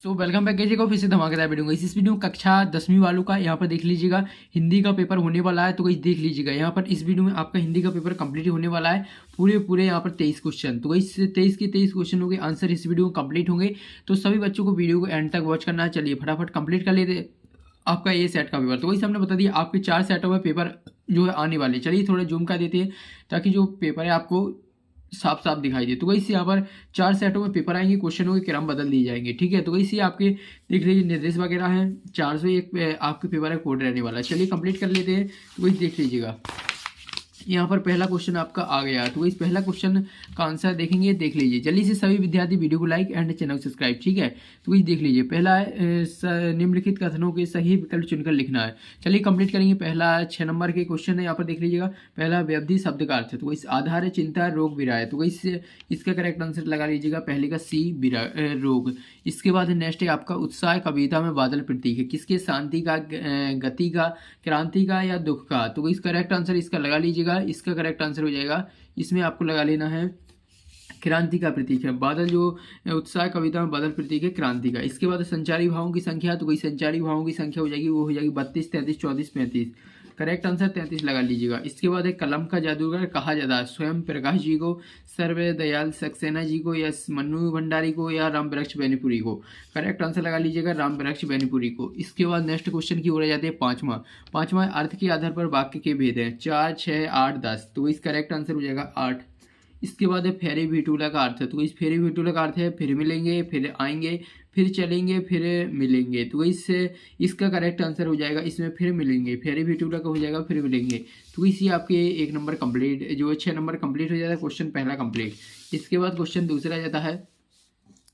Welcome back कीजिएगा फिर से धमाकेदार वीडियो। इस वीडियो में कक्षा 10वीं वालों का यहाँ पर देख लीजिएगा हिंदी का पेपर होने वाला है। तो वही देख लीजिएगा यहाँ पर इस वीडियो में आपका हिंदी का पेपर कंप्लीट होने वाला है। पूरे यहाँ पर 23 क्वेश्चन। तो वही 23 के 23 क्वेश्चनों के आंसर इस वीडियो में कंप्लीट होंगे। तो सभी बच्चों को वीडियो को एंड तक वॉच करना है। चलिए फटाफट कंप्लीट कर लेते आपका ये सेट का पेपर। तो वही हमने बता दिया आपके 4 सेटों में पेपर जो है आने वाले। चलिए थोड़ा जूम कर देते हैं ताकि जो पेपर है आपको साफ साफ दिखाई दे। तो वही से यहाँ पर 4 सेटों में पेपर आएंगे, क्वेश्चनों के क्रम बदल दिए जाएंगे। ठीक है, तो वही से आपके देख लीजिए निर्देश वगैरह हैं। 401 आपके पेपर है कोड रहने वाला है। चलिए कंप्लीट कर लेते हैं। तो वही देख लीजिएगा यहाँ पर पहला क्वेश्चन आपका आ गया। तो इस पहला क्वेश्चन का आंसर देखेंगे, देख लीजिए जल्दी से सभी विद्यार्थी वीडियो को लाइक एंड चैनल को सब्सक्राइब। ठीक है, तो वही देख लीजिए पहला है निम्नलिखित कथनों के सही विकल्प चुनकर लिखना है। चलिए कंप्लीट करेंगे। पहला 6 नंबर के क्वेश्चन है, यहाँ पर देख लीजिएगा। पहला व्यवधि शब्द का अर्थ है, तो इस आधार है चिंता रोग विराय। तो वही इसका करेक्ट आंसर लगा लीजिएगा पहले का सी रोग। इसके बाद नेक्स्ट है आपका उत्साह कविता में बादल प्रतीक है किसके, शांति का, गति का, क्रांति का या दुख का। तो इस करेक्ट आंसर इसका लगा लीजिएगा। इसका करेक्ट आंसर हो जाएगा, इसमें आपको लगा लेना है क्रांति का प्रतीक है बादल। जो उत्साह कविता में बादल प्रतीक है क्रांति का। इसके बाद संचारी भावों की संख्या, तो वही संचारी भावों की संख्या हो जाएगी, वो हो जाएगी 32, 33, 34, 35। करेक्ट आंसर 33 लगा लीजिएगा। इसके बाद एक कलम का जादूगर कहा जाता है स्वयं प्रकाश जी को, सर्वदयाल सक्सेना जी को, या मन्नू भंडारी को, या राम वृक्ष बेनीपुरी को। करेक्ट आंसर लगा लीजिएगा राम वृक्ष बेनीपुरी को। इसके बाद नेक्स्ट क्वेश्चन की ओर जाते हैं पांचवा अर्थ के आधार पर वाक्य के भेद हैं 4, 6, 8, 10। तो इस करेक्ट आंसर हो जाएगा 8। इसके बाद है फेरी भिटूला का अर्थ है, तो इस फेरी भिटूला का अर्थ है फिर मिलेंगे, फिर आएंगे, फिर चलेंगे, फिर मिलेंगे। तो इससे इसका करेक्ट आंसर हो जाएगा इसमें फिर मिलेंगे, फेरी भिटूला का हो जाएगा फिर मिलेंगे। तो इसी आपके 1 नंबर कंप्लीट, जो 6 नंबर कंप्लीट हो जाता है क्वेश्चन पहला कंप्लीट। इसके बाद क्वेश्चन दूसरा जाता है।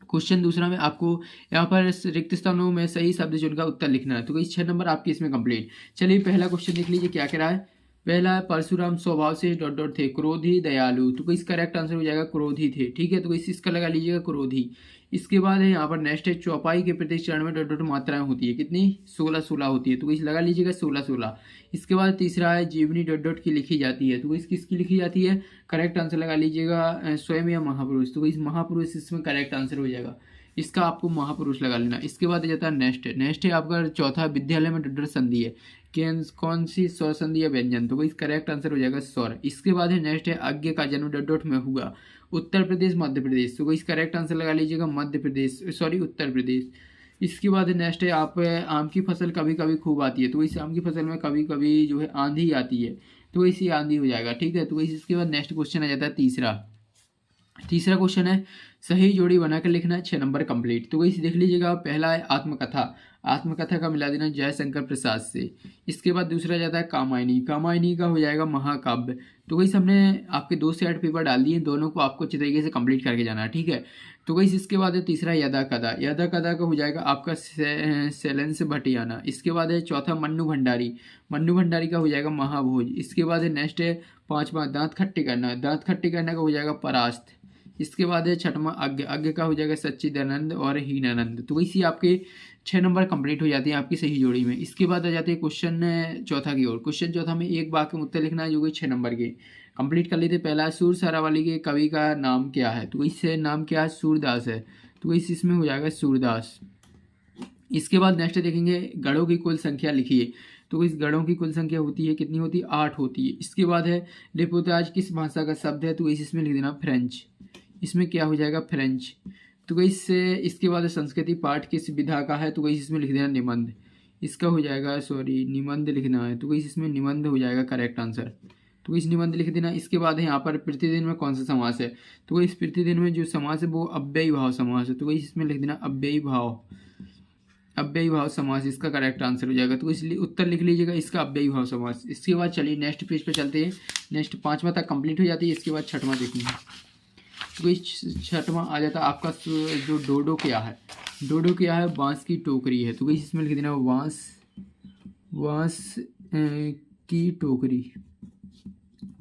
क्वेश्चन दूसरा में आपको यहाँ पर रिक्त स्थानों में सही शब्द चुनकर उत्तर लिखना है। तो इस 6 नंबर आपके इसमें कंप्लीट। चलिए पहला क्वेश्चन देख लीजिए क्या कह रहा है। पहला है परशुराम स्वभाव से डॉट डॉट थे, क्रोधी दयालु। तो इस करेक्ट आंसर हो जाएगा क्रोधी थे। ठीक है, तो इसका लगा लीजिएगा क्रोधी। इसके बाद है यहाँ पर नेक्स्ट है चौपाई के प्रत्येक चरण में डॉट डॉट मात्राएं होती है कितनी, 16 होती है। तो इस लगा लीजिएगा 16। इसके बाद तीसरा है जीवनी डॉट डॉट की लिखी जाती है। तो इस किसकी लिखी जाती है, करेक्ट आंसर लगा लीजिएगा स्वयं या महापुरुष। तो इस महापुरुष इसमें करेक्ट आंसर हो जाएगा, इसका आपको महापुरुष लगा लेना। इसके बाद जाता है नेक्स्ट है आपका चौथा विद्यालय में डॉट डॉट संधि है कौन सी स्वर संधि या व्यंजन। तो वही करेक्ट आंसर हो जाएगा स्वर। इसके बाद है नेक्स्ट है आज्ञा का जन्म डॉट डॉट में हुआ उत्तर प्रदेश मध्य प्रदेश। तो वही करेक्ट आंसर लगा लीजिएगा मध्य प्रदेश, सॉरी उत्तर प्रदेश। इसके बाद नेक्स्ट है आप आम की फसल कभी कभी खूब आती है। तो इस आम की फसल में कभी कभी जो है आंधी आती है, तो इसी आंधी हो जाएगा। ठीक है, तो इसके बाद नेक्स्ट क्वेश्चन आ जाता है तीसरा क्वेश्चन है सही जोड़ी बनाकर लिखना है 6 नंबर कंप्लीट। तो वही देख लीजिएगा। पहला है आत्मकथा का मिला देना जयशंकर प्रसाद से। इसके बाद दूसरा जाता है कामायनी का हो जाएगा महाकाव्य। तो वही हमने आपके 2 से 8 पेपर डाल दिए, दोनों को आपको अच्छी तरीके से कंप्लीट करके जाना है। ठीक है, तो वही इसके बाद है तीसरा यदा कदा का हो जाएगा आपका सैलेंस भटियाना। इसके बाद है चौथा मन्नू भंडारी का हो जाएगा महाभोज। इसके बाद है नेक्स्ट है 5वां दांत खट्टे करना का हो जाएगा परास्त। इसके बाद है 6वां आज्ञा का हो जाएगा सच्चिदानंद और हीनानंद। तो वैसे आपके 6 नंबर कंप्लीट हो जाते हैं आपकी सही जोड़ी में। इसके बाद आ जाते हैं क्वेश्चन चौथा की ओर। क्वेश्चन चौथा में एक वाक्य में उत्तर लिखना है जो कि 6 नंबर के कंप्लीट कर लेते। पहला सूर सरावली के कवि का नाम क्या है। तो इससे नाम क्या है, सूरदास है। तो इसमें हो जाएगा सूरदास। इसके बाद नेक्स्ट देखेंगे गढ़ों की कुल संख्या लिखिए। तो इस गढ़ों की कुल संख्या होती है कितनी होती है, 8 होती है। इसके बाद है रिपोर्टाज किस भाषा का शब्द है। तो इसमें लिख देना फ्रेंच, इसमें क्या हो जाएगा फ्रेंच। तो इसके बाद संस्कृति पाठ किस विधा का है। तो इसमें लिख देना निबंध, इसका हो जाएगा निबंध लिखना है। तो इसमें निबंध हो जाएगा करेक्ट आंसर। तो इस निबंध लिख देना। इसके बाद है यहाँ पर प्रतिदिन में कौन सा समास है। तो इस प्रतिदिन में जो समास है वो अव्ययी भाव समास है। तो इसमें लिख देना अव्ययी भाव समास, इसका करेक्ट आंसर हो जाएगा। तो इसलिए उत्तर लिख लीजिएगा इसका अव्ययी भाव समास। इसके बाद चलिए नेक्स्ट पेज पे चलते हैं। नेक्स्ट 5वां तक कंप्लीट हो जाती है। इसके बाद 6वां देखेंगे। तो इस 6वां आ जाता है आपका जो डोडो क्या है, बांस की टोकरी है। तो इसमें लिख देना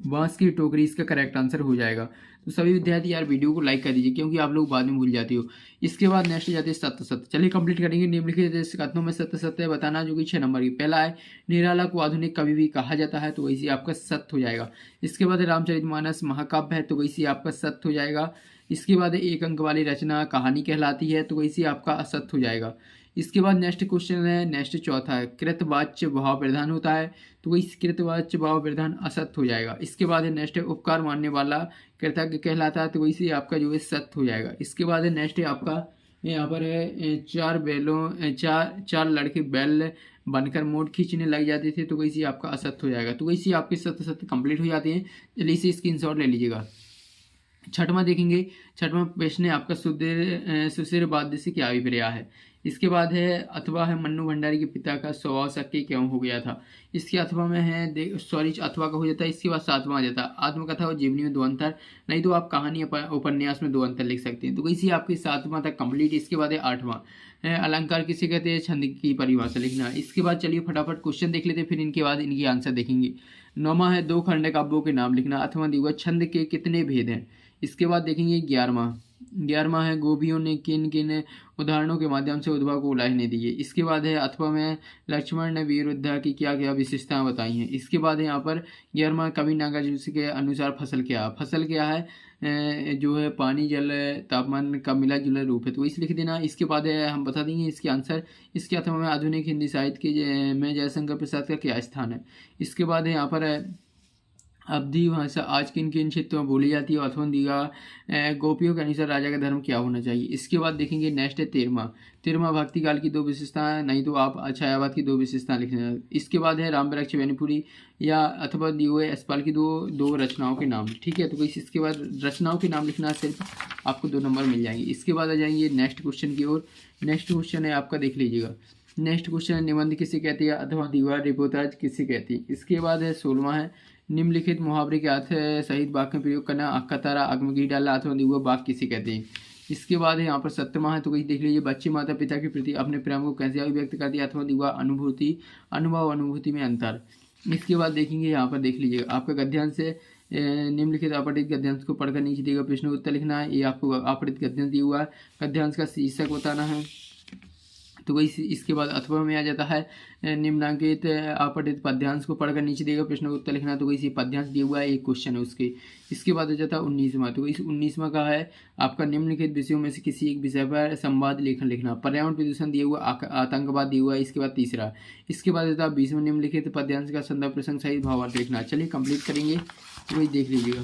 बांस की टोकरी, इसका करेक्ट आंसर हो जाएगा। तो सभी विद्यार्थी यार वीडियो को लाइक कर दीजिए क्योंकि आप लोग बाद में भूल जाती हो। इसके बाद नेक्स्ट जाते हैं सत्य। चलिए कंप्लीट करेंगे। निम्नलिखित कथनों में सत्य बताना जो कि 6 नंबर की। पहला है निराला को आधुनिक कवि भी कहा जाता है। तो वैसे आपका सत्य हो जाएगा। इसके बाद रामचरितमानस महाकाव्य है। तो वैसे आपका सत्य हो जाएगा। इसके बाद एक अंक वाली रचना कहानी कहलाती है, तो वैसे आपका असत्य हो जाएगा। इसके बाद नेक्स्ट क्वेश्चन है, नेक्स्ट चौथा है, कृतवाच्य भाव प्रधान होता है, तो वही कृतवाच्य भाव प्रधान असत्य हो जाएगा। इसके बाद है नेक्स्ट है उपकार मानने वाला कृतज्ञ कहलाता है, तो वैसे आपका जो है सत्य हो जाएगा। इसके बाद है नेक्स्ट है आपका यहाँ पर है चार लड़के बैल बनकर मोड़ खींचने लग जाते थे, तो वैसे आपका असत्य हो जाएगा। तो वैसे आपके सत्य सत्य कंप्लीट हो जाते हैं। चलिए इसे स्क्रीनशॉट ले लीजिएगा। छठवां देखेंगे, छठवां प्रश्न है आपका सुशीर बाध्य से क्या अभिप्राय है। इसके बाद है अथवा है मन्नू भंडारी के पिता का स्वभाव शक्य क्यों हो गया था। इसके अथवा में है सॉरी अथवा का हो जाता है। इसके बाद सातवां आ जाता है आत्मकथा और जीवनी में 2 अंतर, नहीं तो आप कहानी उपन्यास में 2 अंतर लिख सकते हैं। तो वैसे आपके 7वां तक कंप्लीट। इसके बाद है 8वां अलंकार किसे कहते हैं, छंद की परिभाषा लिखना। इसके बाद चलिए फटाफट क्वेश्चन देख लेते हैं, फिर इनके बाद इनकी आंसर देखेंगे। 9वां है 2 खंड काव्यों के नाम लिखना। 8वां दिया छंद के कितने भेद हैं। इसके बाद देखेंगे 11वां है गोपियों ने किन किन उदाहरणों के माध्यम से उद्भव को उलाहने दिए। इसके बाद है अथवा में लक्ष्मण ने वीरोद्धा की क्या क्या विशेषताएं बताई हैं। इसके बाद है यहाँ पर 11वां कवि नागार्जुन के अनुसार फसल क्या है जो है पानी जल तापमान का मिला जुला रूप है, तो इसे लिख देना। इसके बाद है हम बता देंगे इसके आंसर। इसके अथवा में आधुनिक हिंदी साहित्य के में जयशंकर प्रसाद का क्या स्थान है। इसके बाद है यहाँ पर अवधी भाषा आज किन किन क्षेत्रों में बोली जाती है। अथवा दीघा गोपियों के अनुसार राजा का धर्म क्या होना चाहिए। इसके बाद देखेंगे नेक्स्ट है 13वां भक्ति काल की 2 विशेषताएं, नहीं तो आप छायावाद की 2 विशेषताएं लिखना। इसके बाद है राम वृक्ष बेनीपुरी या अथवा दिए यशपाल की दो रचनाओं के नाम, ठीक है। तो इसके बाद रचनाओं के नाम लिखना, सिर्फ आपको 2 नंबर मिल जाएंगे। इसके बाद आ जाएंगे नेक्स्ट क्वेश्चन की ओर। नेक्स्ट क्वेश्चन है आपका, देख लीजिएगा। नेक्स्ट क्वेश्चन निबंध किसे कहते हैं अथवा दीवार रिपोर्टाज किसे कहती है। इसके बाद है 16वां है निम्नलिखित मुहावरे के अर्थ सहित वाक्य में प्रयोग करना। आँख का तारा आग में घी डाला अथवा दिवा बाघ किसे कहते हैं। इसके बाद है यहाँ पर 17वां है, तो वही देख लीजिए बच्चे माता पिता के प्रति अपने प्रेम को कैसे अभिव्यक्त करती है। अथवा दिवा अनुभूति में अंतर। इसके बाद देखेंगे यहाँ पर देख लीजिएगा आपका गद्यांश से निम्नलिखित अपठित गद्यांश को पढ़कर नीचे दिए गए प्रश्न उत्तर लिखना है। ये आपको अपठित गद्यांश दिया हुआ है, गद्यांश का शीर्षक बताना है। तो वही इसके बाद अथवा में आ जाता है निम्नांकित अपठित पद्यांश को पढ़कर नीचे दिए गए प्रश्न का उत्तर लिखना। तो वही पद्यांश दिया हुआ है, एक क्वेश्चन है उसके। इसके बाद आ जाता है 19वां, तो इस 19वां का है आपका निम्नलिखित विषयों में से किसी एक विषय पर संवाद लेखन लिखना। पर्यावरण प्रदूषण दिया हुआ, आतंकवाद दिया हुआ है। इसके बाद तीसरा, इसके बाद आता है 20वां निम्नलिखित पद्यांश का संदर्भ प्रसंग सहित भावार्थ लिखना। चलिए कंप्लीट करेंगे, तो वही देख लीजिएगा,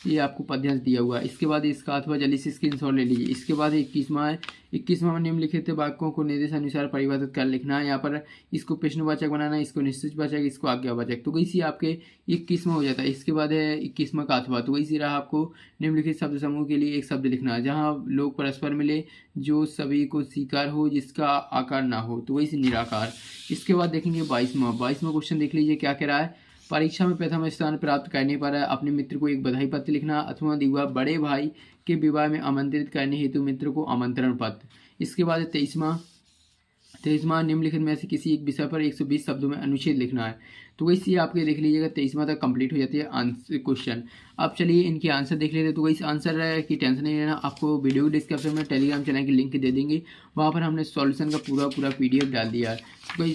ये आपको पद्यांश दिया हुआ है। इसके बाद इसका अथवा जल्दी से स्क्रीनशॉट ले लीजिए। इसके बाद 21वां है, 21वां में निम्नलिखित वाक्यों को निर्देशानुसार परिवर्तित कर लिखना है। यहाँ पर इसको प्रश्नवाचक बनाना है, इसको निश्चितवाचक, इसको आज्ञावाचक। तो वैसे आपके 21वां हो जाता है। इसके बाद है 21वां का अथवा, तो वैसे रहा आपको निम्नलिखित शब्द समूह के लिए एक शब्द लिखना है जहाँ लोग परस्पर मिले, जो सभी को स्वीकार हो, जिसका आकार ना हो, तो वैसे निराकार। इसके बाद देखेंगे 22वां क्वेश्चन देख लीजिए क्या कह रहा है। परीक्षा में प्रथम स्थान प्राप्त करने पर अपने मित्र को एक बधाई पत्र लिखना। अथवा दिवा बड़े भाई के विवाह में आमंत्रित करने हेतु मित्र को आमंत्रण पत्र। इसके बाद 23वां निम्नलिखित में से किसी एक विषय पर 120 शब्दों में अनुच्छेद लिखना है। तो वैसे आपके देख लीजिएगा 23वां तक कंप्लीट हो जाती है आंसर क्वेश्चन। अब चलिए इनके आंसर देख लेते हैं। तो वैसे आंसर की टेंशन नहीं लेना, आपको वीडियो डिस्क्रिप्शन में टेलीग्राम चैनल की लिंक दे देंगे, वहाँ पर हमने सॉल्यूशन का पूरा PDF डाल दिया है। तो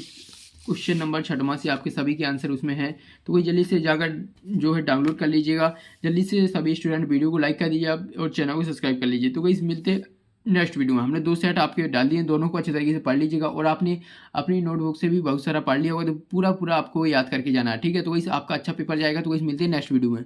क्वेश्चन नंबर 6वां से आपके सभी के आंसर उसमें है, तो वही जल्दी से जाकर जो है डाउनलोड कर लीजिएगा। जल्दी से सभी स्टूडेंट वीडियो को लाइक कर दीजिए और चैनल को सब्सक्राइब कर लीजिए। तो वही मिलते नेक्स्ट वीडियो में। हमने 2 सेट आपके डाल दिए, दोनों को अच्छे तरीके से पढ़ लीजिएगा और आपने अपनी नोटबुक से भी बहुत सारा पढ़ लिया होगा, तो पूरा आपको याद करके जाना है, ठीक है। तो वही आपका अच्छा पेपर जाएगा। तो वही मिलते हैं नेक्स्ट वीडियो में।